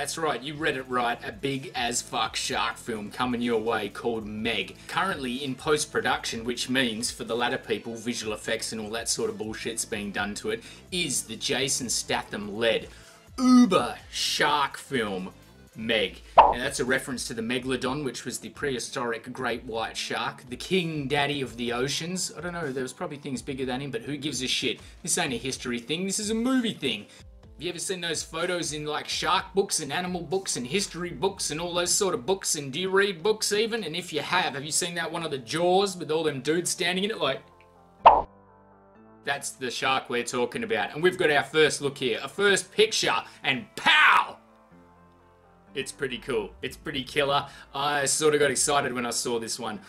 That's right, you read it right. A big as fuck shark film coming your way called Meg. Currently in post-production, which means for the latter people, visual effects and all that sort of bullshit's being done to it, is the Jason Statham-led uber shark film Meg. Now that's a reference to the Megalodon, which was the prehistoric great white shark, the king daddy of the oceans. I don't know, there was probably things bigger than him, but who gives a shit? This ain't a history thing, this is a movie thing. Have you ever seen those photos in like shark books and animal books and history books and all those sort of books? And do you read books even? And if you have you seen that one of the Jaws with all them dudes standing in it like... That's the shark we're talking about. And we've got our first look here, a first picture, and pow! It's pretty cool. It's pretty killer. I sort of got excited when I saw this one.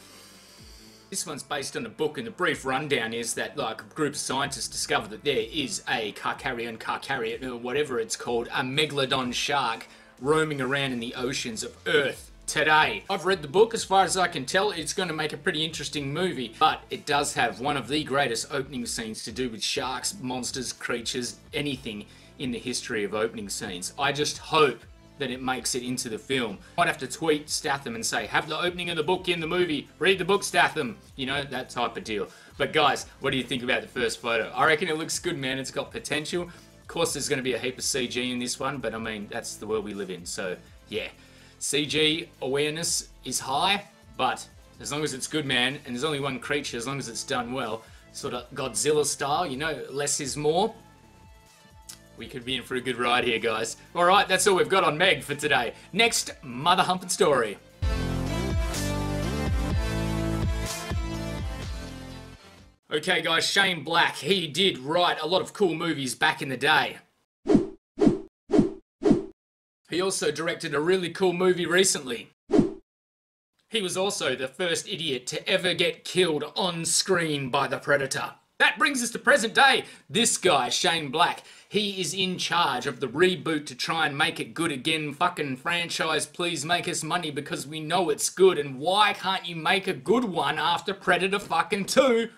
This one's based on a book, and the brief rundown is that like a group of scientists discovered that there is a carcarian, or whatever it's called, a megalodon shark roaming around in the oceans of Earth today. I've read the book. As far as I can tell, it's going to make a pretty interesting movie, but it does have one of the greatest opening scenes to do with sharks, monsters, creatures, anything in the history of opening scenes. I just hope that it makes it into the film. Might have to tweet Statham and say, have the opening of the book in the movie, read the book, Statham, you know, that type of deal. But guys, what do you think about the first photo? I reckon it looks good, man. It's got potential. Of course there's going to be a heap of CG in this one, but I mean, that's the world we live in, so yeah. CG awareness is high, but as long as it's good, man, and there's only one creature, as long as it's done well, sort of Godzilla style, you know, less is more. We could be in for a good ride here, guys. Alright, that's all we've got on Meg for today. Next, mother humping story. Okay guys, Shane Black, he did write a lot of cool movies back in the day. He also directed a really cool movie recently. He was also the first idiot to ever get killed on screen by the Predator. That brings us to present day. This guy, Shane Black, he is in charge of the reboot to try and make it good again. Fucking franchise, please make us money because we know it's good. And why can't you make a good one after Predator fucking 2?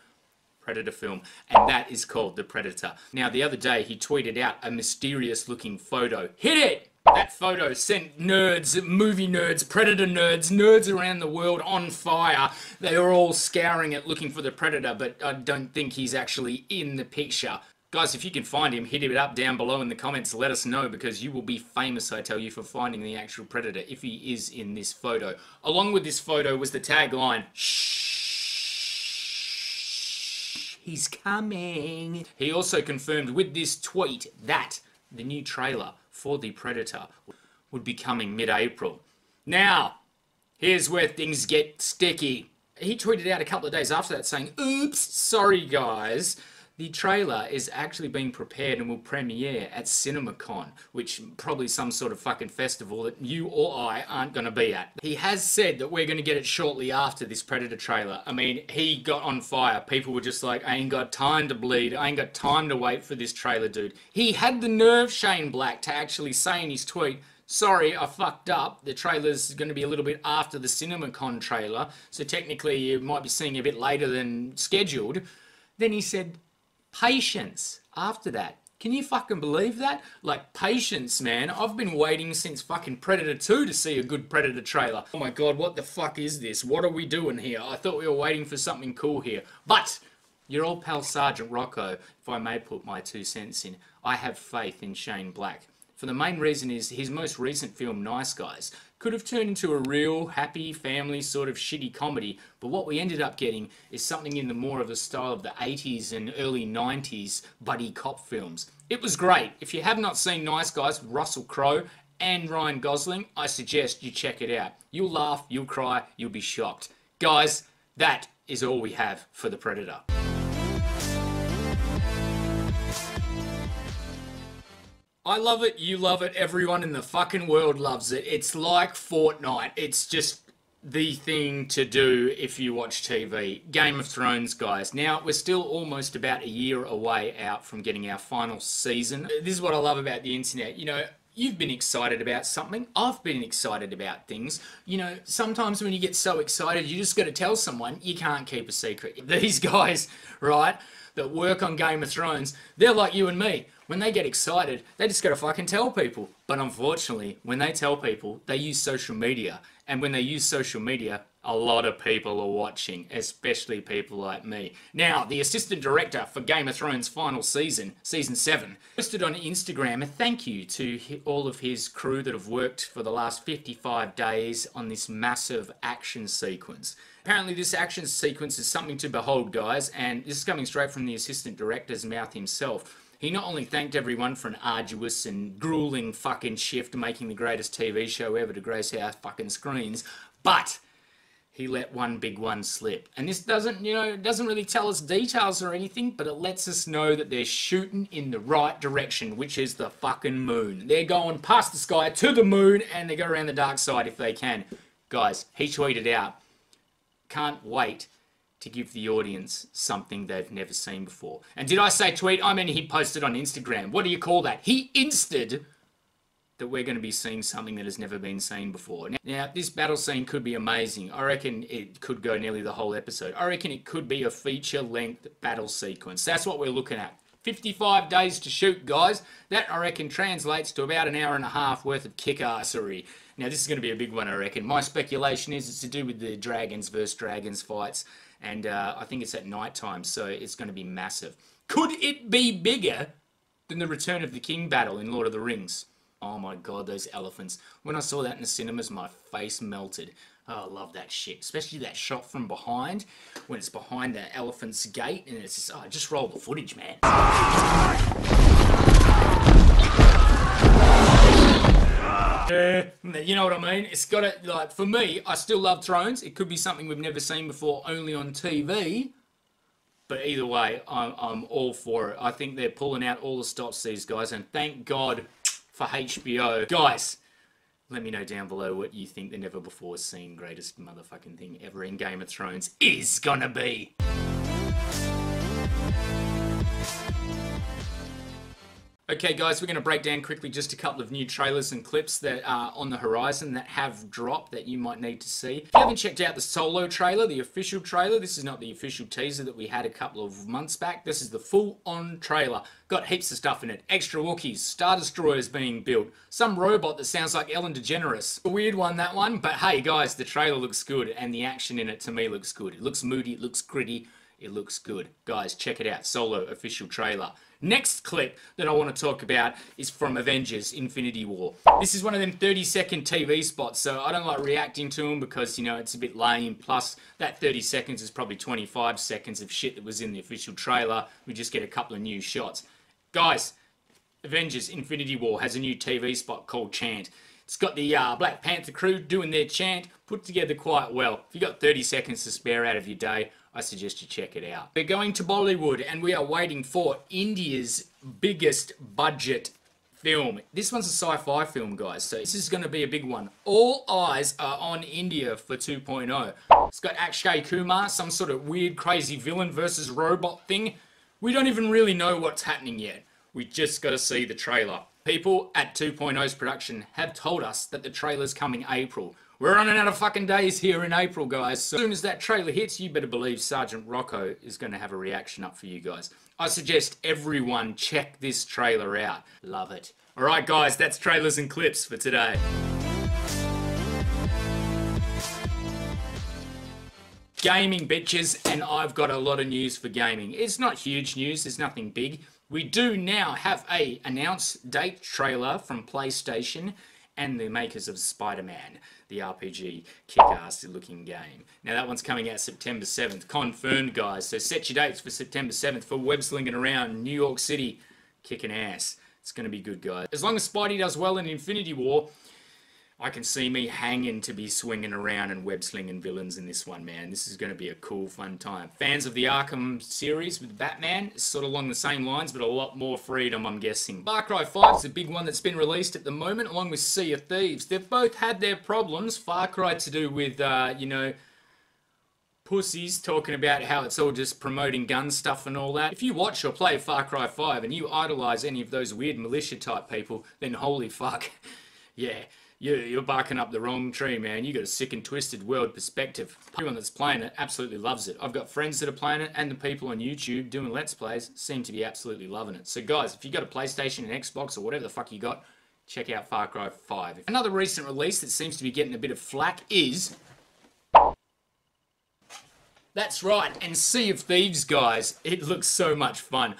Predator film. And that is called The Predator. Now, the other day, he tweeted out a mysterious looking photo. Hit it! That photo sent nerds, movie nerds, Predator nerds, nerds around the world on fire. They were all scouring it looking for the Predator, but I don't think he's actually in the picture. Guys, if you can find him, hit it up down below in the comments. Let us know, because you will be famous, I tell you, for finding the actual Predator if he is in this photo. Along with this photo was the tagline, "Shh, he's coming." He also confirmed with this tweet that the new trailer for The Predator would be coming mid-April. Now, here's where things get sticky. He tweeted out a couple of days after that saying, "Oops, sorry guys. The trailer is actually being prepared and will premiere at CinemaCon," which probably some sort of fucking festival that you or I aren't going to be at. He has said that we're going to get it shortly after this Predator trailer. I mean, he got on fire. People were just like, I ain't got time to bleed. I ain't got time to wait for this trailer, dude. He had the nerve, Shane Black, to actually say in his tweet, "Sorry, I fucked up. The trailer's going to be a little bit after the CinemaCon trailer, so technically you might be seeing it a bit later than scheduled." Then he said, "Patience," after that. Can you fucking believe that? Like, patience, man. I've been waiting since fucking Predator 2 to see a good Predator trailer. Oh my god, what the fuck is this? What are we doing here? I thought we were waiting for something cool here. But your old pal Sergeant Rocko, if I may put my 2 cents in, I have faith in Shane Black. For the main reason is his most recent film, Nice Guys, could have turned into a real happy family sort of shitty comedy, but what we ended up getting is something in the more of the style of the 80s and early 90s buddy cop films. It was great. If you have not seen Nice Guys with Russell Crowe and Ryan Gosling, I suggest you check it out. You'll laugh, you'll cry, you'll be shocked. Guys, that is all we have for The Predator. I love it, you love it, everyone in the fucking world loves it. It's like Fortnite. It's just the thing to do if you watch TV. Game of Thrones, guys. Now, we're still almost about a year away out from getting our final season. This is what I love about the internet. You know, you've been excited about something. I've been excited about things. You know, sometimes when you get so excited, you just got to tell someone. You can't keep a secret. These guys, right, that work on Game of Thrones, they're like you and me. When they get excited, they just gotta fucking tell people. But unfortunately, when they tell people, they use social media. And when they use social media, a lot of people are watching, especially people like me. Now, the assistant director for Game of Thrones final season, season 7, posted on Instagram a thank you to all of his crew that have worked for the last 55 days on this massive action sequence. Apparently this action sequence is something to behold, guys, and this is coming straight from the assistant director's mouth himself. He not only thanked everyone for an arduous and grueling fucking shift making the greatest TV show ever to grace our fucking screens, but he let one big one slip. And this doesn't, doesn't really tell us details or anything, but it lets us know that they're shooting in the right direction, which is the fucking moon. They're going past the sky to the moon, and they go around the dark side if they can. Guys, he tweeted out, "Can't wait to give the audience something they've never seen before." And did I say tweet? I mean, he posted on Instagram. What do you call that? He insted that we're going to be seeing something that has never been seen before. Now, this battle scene could be amazing. I reckon it could go nearly the whole episode. I reckon it could be a feature-length battle sequence. That's what we're looking at. 55 days to shoot, guys. That, I reckon, translates to about an hour and a half worth of kick-assery. Now, this is going to be a big one, I reckon. My speculation is it's to do with the dragons versus dragons fights. And I think it's at night time, so it's going to be massive. Could it be bigger than the Return of the King battle in Lord of the Rings? Oh my god, those elephants. When I saw that in the cinemas, my face melted. Oh, I love that shit. Especially that shot from behind, when it's behind the elephant's gate, and it's just, just roll the footage, man. You know what I mean? It's got to, like, for me, I still love Thrones. It could be something we've never seen before, only on TV. But either way, I'm all for it. I think they're pulling out all the stops, these guys, and thank God for HBO. Guys, let me know down below what you think the never before seen greatest motherfucking thing ever in Game of Thrones is gonna be. Okay guys, we're going to break down quickly just a couple of new trailers and clips that are on the horizon that have dropped that you might need to see. If you haven't checked out the Solo trailer, the official trailer, this is not the official teaser that we had a couple of months back. This is the full-on trailer. Got heaps of stuff in it. Extra Wookiees, Star Destroyers being built, some robot that sounds like Ellen DeGeneres. A weird one, that one, but hey guys, the trailer looks good and the action in it to me looks good. It looks moody, it looks gritty, it looks good. Guys, check it out. Solo official trailer. Next clip that I want to talk about is from Avengers Infinity War. This is one of them 30-second TV spots, so I don't like reacting to them because, it's a bit lame. Plus, that 30 seconds is probably 25 seconds of shit that was in the official trailer. We just get a couple of new shots. Guys, Avengers Infinity War has a new TV spot called Chant. It's got the Black Panther crew doing their chant, put together quite well. If you've got 30 seconds to spare out of your day, I suggest you check it out. We're going to Bollywood and we are waiting for India's biggest budget film. This one's a sci-fi film, guys, so this is going to be a big one. All eyes are on India for 2.0. It's got Akshay Kumar, some sort of weird, crazy villain versus robot thing. We don't even really know what's happening yet. We just got to see the trailer. People at 2.0's production have told us that the trailer's coming April. We're running out of fucking days here in April, guys. So as soon as that trailer hits, you better believe Sergeant Rocko is going to have a reaction up for you guys. I suggest everyone check this trailer out. Love it. Alright guys, that's trailers and clips for today. Gaming bitches, and I've got a lot of news for gaming. It's not huge news, there's nothing big. We do now have a announced date trailer from PlayStation and the makers of Spider-Man, the RPG kick-ass looking game. Now that one's coming out September 7th, confirmed guys, so set your dates for September 7th for web slinging around New York City, kicking ass. It's going to be good guys. As long as Spidey does well in Infinity War, I can see me hanging to be swinging around and web-slinging villains in this one, man. This is going to be a cool, fun time. Fans of the Arkham series with Batman, it's sort of along the same lines, but a lot more freedom, I'm guessing. Far Cry 5 is the big one that's been released at the moment, along with Sea of Thieves. They've both had their problems. Far Cry to do with, pussies talking about how it's all just promoting gun stuff and all that. If you watch or play Far Cry 5 and you idolize any of those weird militia-type people, then holy fuck, yeah. you're barking up the wrong tree, man. You got a sick and twisted world perspective. Everyone that's playing it absolutely loves it. I've got friends that are playing it, and the people on YouTube doing Let's Plays seem to be absolutely loving it. So guys, if you got a PlayStation, an Xbox, or whatever the fuck you got, check out Far Cry 5. Another recent release that seems to be getting a bit of flack is... That's right, and Sea of Thieves, guys. It looks so much fun.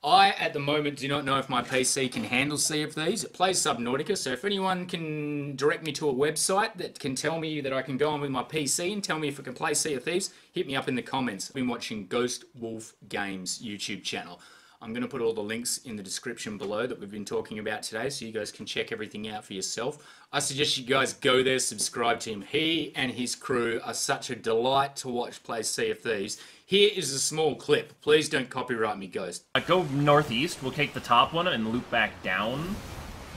I, at the moment, do not know if my PC can handle Sea of Thieves. It plays Subnautica, so if anyone can direct me to a website that can tell me that I can go on with my PC and tell me if I can play Sea of Thieves, hit me up in the comments. I've been watching Ghost Wolf Games YouTube channel. I'm going to put all the links in the description below that we've been talking about today, so you guys can check everything out for yourself. I suggest you guys go there, subscribe to him. He and his crew are such a delight to watch play Sea of Thieves. Here is a small clip. Please don't copyright me, Ghost. Go northeast. We'll take the top one and loop back down.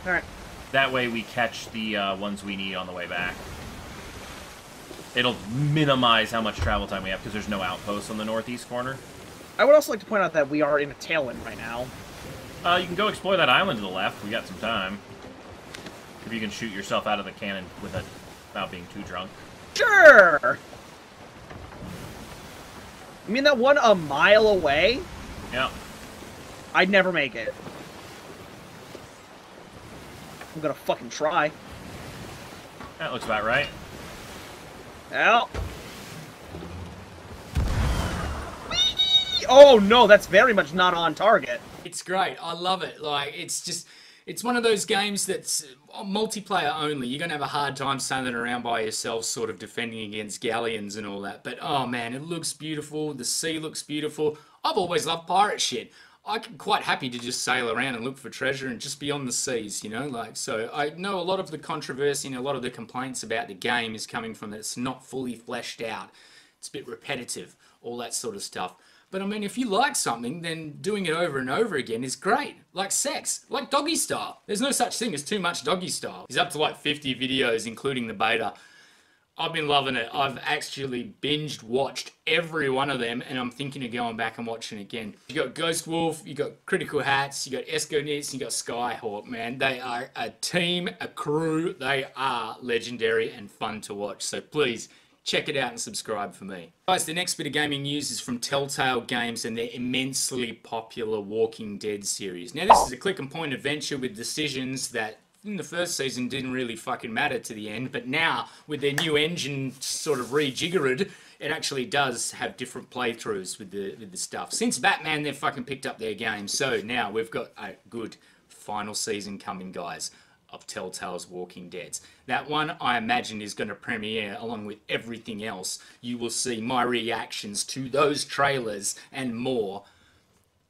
All right. That way we catch the ones we need on the way back. It'll minimize how much travel time we have because there's no outposts on the northeast corner. I would also like to point out that we are in a tailwind right now. You can go explore that island to the left. We got some time. If you can shoot yourself out of the cannon without being too drunk. Sure! You mean that one a mile away? Yeah. I'd never make it. I'm gonna fucking try. That looks about right. Well. Whee! Oh no, that's very much not on target. It's great. I love it. Like, it's one of those games that's multiplayer only. You're going to have a hard time sailing around by yourself, sort of defending against galleons and all that. But, oh man, it looks beautiful. The sea looks beautiful. I've always loved pirate shit. I'm quite happy to just sail around and look for treasure and just be on the seas, you know? Like, so I know a lot of the controversy and a lot of the complaints about the game is coming from that it's not fully fleshed out. It's a bit repetitive, all that sort of stuff. But I mean, if you like something, then doing it over and over again is great. Like sex, like doggy style. There's no such thing as too much doggy style. He's up to like 50 videos, including the beta. I've been loving it. I've actually binged watched every one of them, and I'm thinking of going back and watching again. You got Ghost Wolf, you got Critical Hats, you got Esco Nits, you got Skyhawk, man. They are a team, a crew. They are legendary and fun to watch. So please, check it out and subscribe for me. Guys, the next bit of gaming news is from Telltale Games and their immensely popular Walking Dead series. Now, this is a click and point adventure with decisions that in the first season didn't really fucking matter to the end, but now with their new engine sort of rejiggered, it actually does have different playthroughs with the stuff. Since Batman, they've fucking picked up their game, so now we've got a good final season coming, guys, of Telltale's Walking Dead. That one, I imagine, is going to premiere along with everything else. You will see my reactions to those trailers and more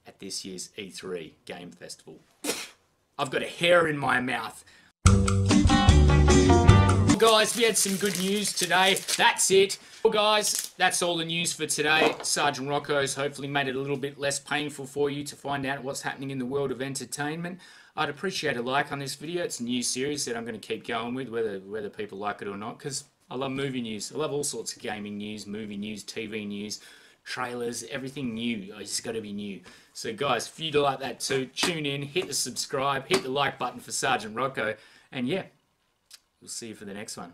at this year's E3 Game Festival. I've got a hair in my mouth. Guys, we had some good news today. That's it. Well, guys, that's all the news for today. Sergeant Rocko's hopefully made it a little bit less painful for you to find out what's happening in the world of entertainment. I'd appreciate a like on this video. It's a new series that I'm going to keep going with, whether people like it or not, because I love movie news. I love all sorts of gaming news, movie news, TV news, trailers, everything new. It's got to be new. So guys, if you'd like that too, tune in, hit the subscribe, hit the like button for Sergeant Rocko, and yeah, we'll see you for the next one.